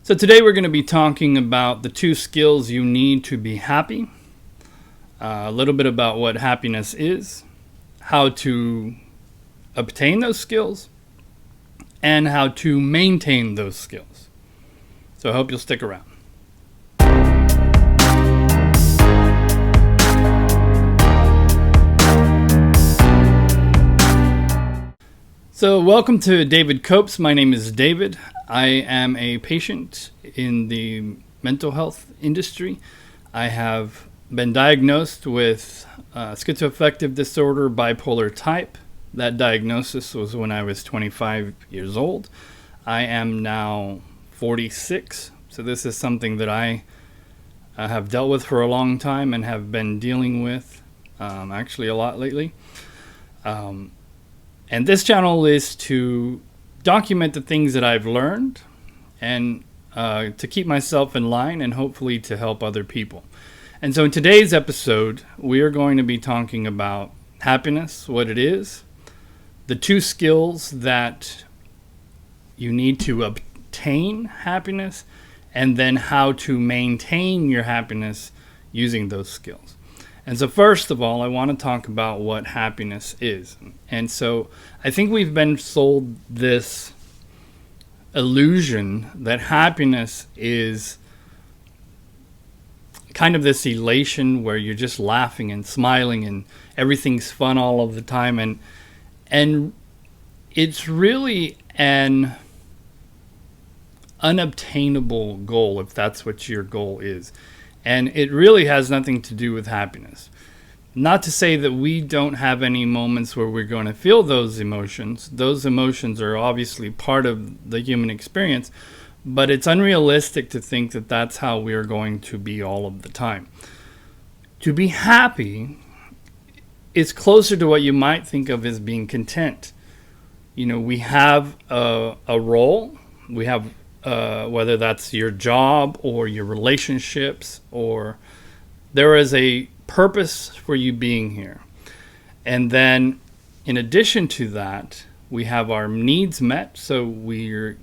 So today we're going to be talking about the 2 skills you need to be happy, a little bit about what happiness is, how to obtain those skills, and how to maintain those skills. So I hope you'll stick around. So welcome to David Copes. My name is David. I am a patient in the mental health industry. I have been diagnosed with schizoaffective disorder, bipolar type. That diagnosis was when I was 25 years old. I am now 46, so this is something that I have dealt with for a long time and have been dealing with actually a lot lately. And this channel is to document the things that I've learned and to keep myself in line and hopefully to help other people. And so in today's episode, we are going to be talking about happiness, what it is, the 2 skills that you need to obtain happiness, and then how to maintain your happiness using those skills. And so first of all, I want to talk about what happiness is. And so I think we've been sold this illusion that happiness is kind of this elation where you're just laughing and smiling and everything's fun all of the time. And it's really an unobtainable goal if that's what your goal is. And it really has nothing to do with happiness. Not to say that we don't have any moments where we're going to feel those emotions. Those emotions are obviously part of the human experience, but it's unrealistic to think that that's how we are going to be all of the time. To be happy is closer to what you might think of as being content. You know, we have a role, we have whether that's your job or your relationships, or there is a purpose for you being here. And then in addition to that, we have our needs met. So we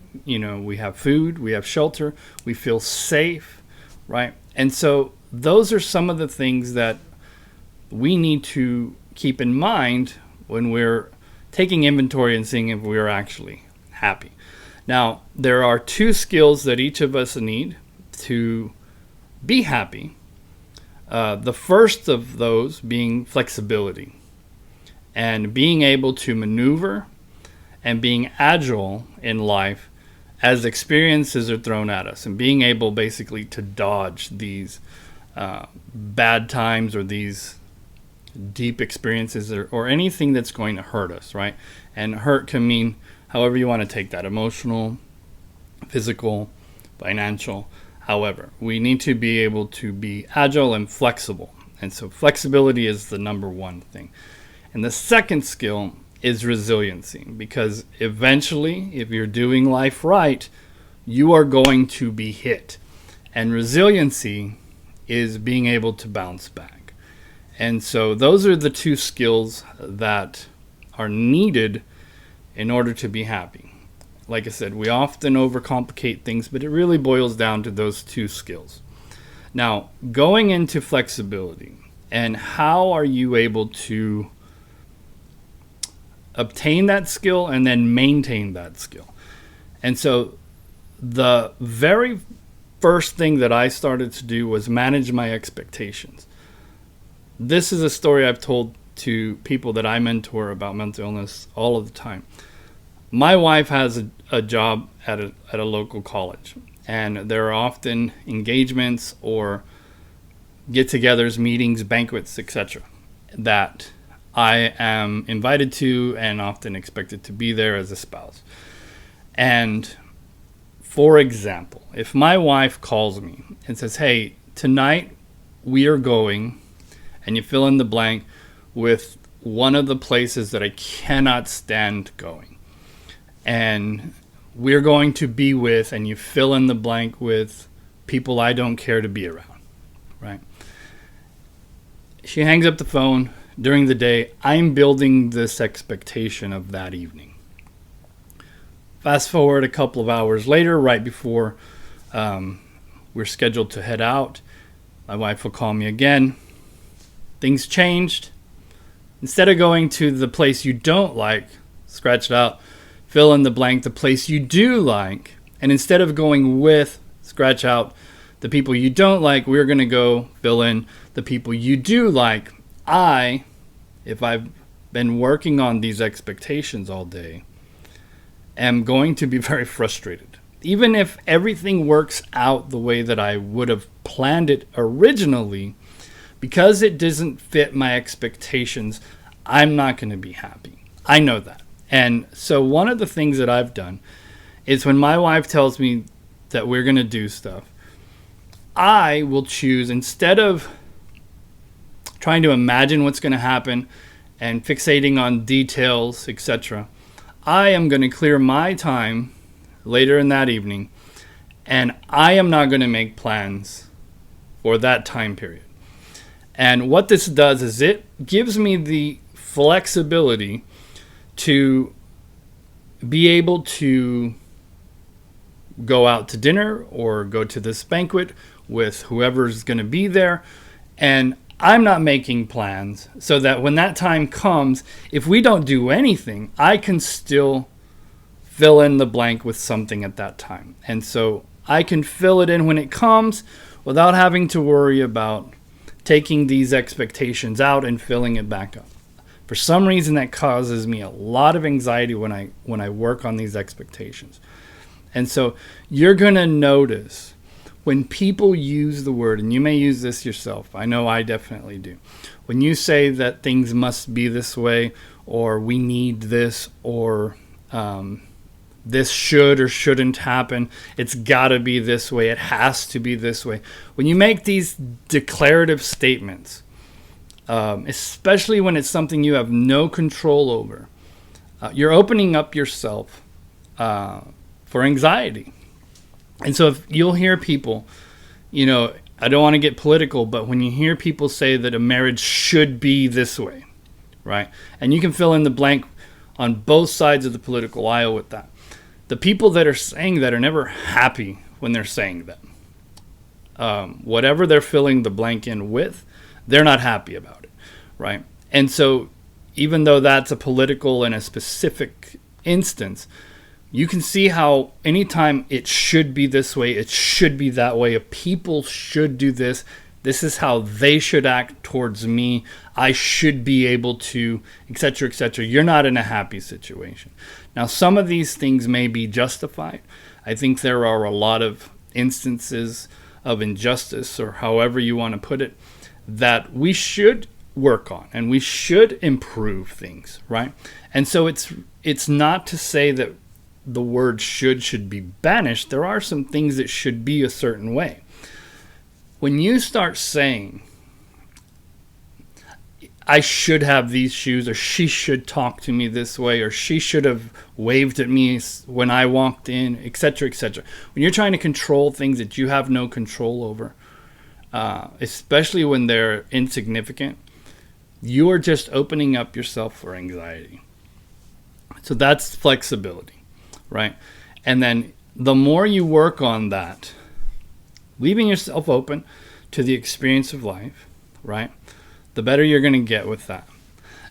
have food, we have shelter, we feel safe, right? And so those are some of the things that we need to keep in mind when we're taking inventory and seeing if we're actually happy. Now, there are 2 skills that each of us need to be happy. The first of those being flexibility and being able to maneuver and being agile in life as experiences are thrown at us, and being able basically to dodge these bad times or these deep experiences or anything that's going to hurt us, right? And hurt can mean however you want to take that, emotional, physical, financial. However, we need to be able to be agile and flexible. And so flexibility is the number 1 thing. And the second skill is resiliency, because eventually, if you're doing life right, you are going to be hit. And resiliency is being able to bounce back. And so those are the 2 skills that are needed in order to be happy. Like I said, we often overcomplicate things, but it really boils down to those 2 skills. Now, going into flexibility, and how are you able to obtain that skill and then maintain that skill? And so the very first thing that I started to do was manage my expectations. This is a story I've told to people that I mentor about mental illness all of the time. My wife has a job at a local college, and there are often engagements or get-togethers, meetings, banquets, etc. that I am invited to and often expected to be there as a spouse. And for example, if my wife calls me and says, "Hey, tonight we are going," and you fill in the blank with one of the places that I cannot stand going, and we're going to be with, and you fill in the blank with people I don't care to be around, right? She hangs up the phone. During the day, I'm building this expectation of that evening. Fast forward a couple of hours later, right before We're scheduled to head out. My wife will call me again. Things changed. Instead of going to the place you don't like, scratch it out, fill in the blank, the place you do like. And instead of going with, scratch out, the people you don't like, we're going to go fill in the people you do like. If I've been working on these expectations all day, am going to be very frustrated. Even if everything works out the way that I would have planned it originally, because it doesn't fit my expectations, I'm not going to be happy. I know that. And so one of the things that I've done is when my wife tells me that we're going to do stuff, I will choose, instead of trying to imagine what's going to happen and fixating on details, etc., I am going to clear my time later in that evening, and I am not going to make plans for that time period. And what this does is it gives me the flexibility to be able to go out to dinner or go to this banquet with whoever's going to be there, and I'm not making plans, so that when that time comes, if we don't do anything, I can still fill in the blank with something at that time. And so I can fill it in when it comes without having to worry about taking these expectations out and filling it back up. For some reason, that causes me a lot of anxiety when I work on these expectations. And so you're going to notice when people use the word, and you may use this yourself, I know I definitely do. When you say that things must be this way, or we need this, or this should or shouldn't happen, it's got to be this way, it has to be this way. When you make these declarative statements, especially when it's something you have no control over, you're opening up yourself for anxiety. And so if you'll hear people, I don't want to get political, but when you hear people say that a marriage should be this way, right? And you can fill in the blank on both sides of the political aisle with that. The people that are saying that are never happy when they're saying that. Whatever they're filling the blank in with, they're not happy about it, right? And so even though that's a political and a specific instance, you can see how anytime it should be this way, it should be that way, if people should do this, this is how they should act towards me, I should be able to, etc., etc. You're not in a happy situation. Now, some of these things may be justified. I think there are a lot of instances of injustice, or however you want to put it, that we should work on and we should improve things, right? And so it's not to say that the word should be banished. There are some things that should be a certain way. When you start saying, I should have these shoes, or she should talk to me this way, or she should have waved at me when I walked in, etc., etc. When you're trying to control things that you have no control over, especially when they're insignificant, you are just opening up yourself for anxiety. So that's flexibility, right? And then the more you work on that, leaving yourself open to the experience of life, right, the better you're going to get with that.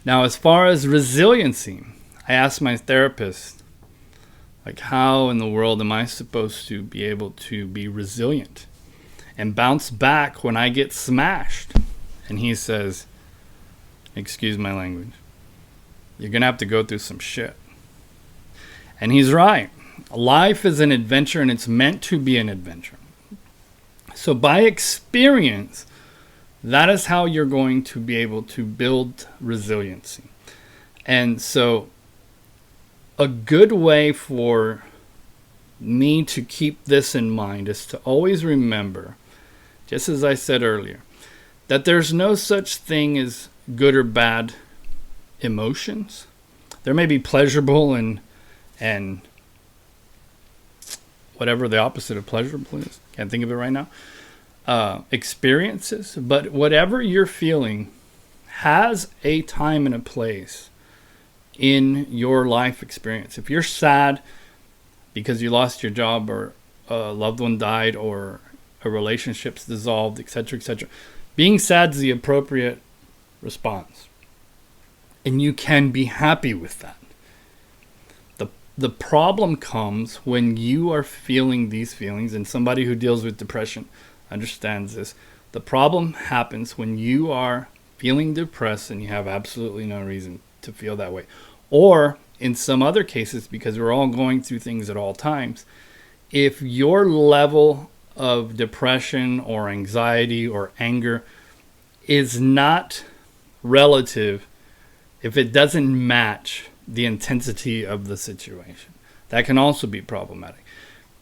Now, as far as resiliency, I asked my therapist, how in the world am I supposed to be able to be resilient and bounce back when I get smashed? And he says, excuse my language, you're going to have to go through some shit. And he's right. Life is an adventure, and it's meant to be an adventure. So by experience, that is how you're going to be able to build resiliency. And so a good way for me to keep this in mind is to always remember, just as I said earlier, that there's no such thing as good or bad emotions. There may be pleasurable and whatever the opposite of pleasurable is, can't think of it right now, experiences, but whatever you're feeling has a time and a place in your life experience. If you're sad because you lost your job, or a loved one died or a relationship's dissolved, etc., etc. Being sad is the appropriate response. And you can be happy with that. The problem comes when you are feeling these feelings, and somebody who deals with depression understands this. The problem happens when you are feeling depressed and you have absolutely no reason to feel that way. Or in some other cases, because we're all going through things at all times, if your level of depression or anxiety or anger is not relative, if it doesn't match the intensity of the situation, that can also be problematic.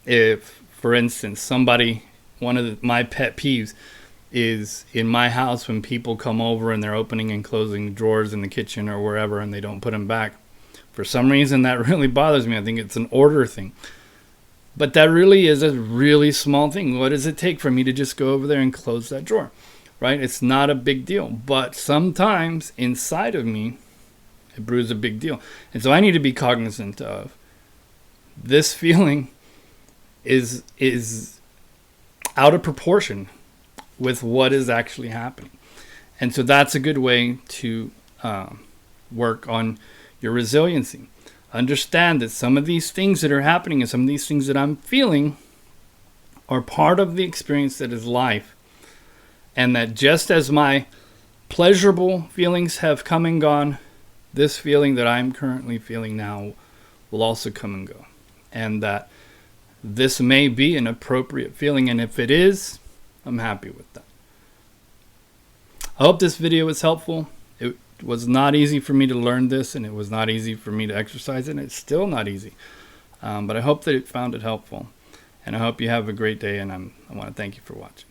If, for instance, one of my pet peeves is in my house when people come over and they're opening and closing drawers in the kitchen or wherever and they don't put them back. For some reason, that really bothers me. I think it's an order thing. But that really is a really small thing. What does it take for me to just go over there and close that drawer? Right? It's not a big deal. But sometimes inside of me, it brews a big deal. And so I need to be cognizant of this feeling is out of proportion with what is actually happening. And so that's a good way to work on your resiliency. Understand that some of these things that are happening and some of these things that I'm feeling are part of the experience that is life. And that just as my pleasurable feelings have come and gone, this feeling that I'm currently feeling now will also come and go. And that this may be an appropriate feeling. And if it is, I'm happy with that. I hope this video was helpful. It was not easy for me to learn this, and it was not easy for me to exercise it, and it's still not easy. But I hope that you found it helpful. And I hope you have a great day, and I want to thank you for watching.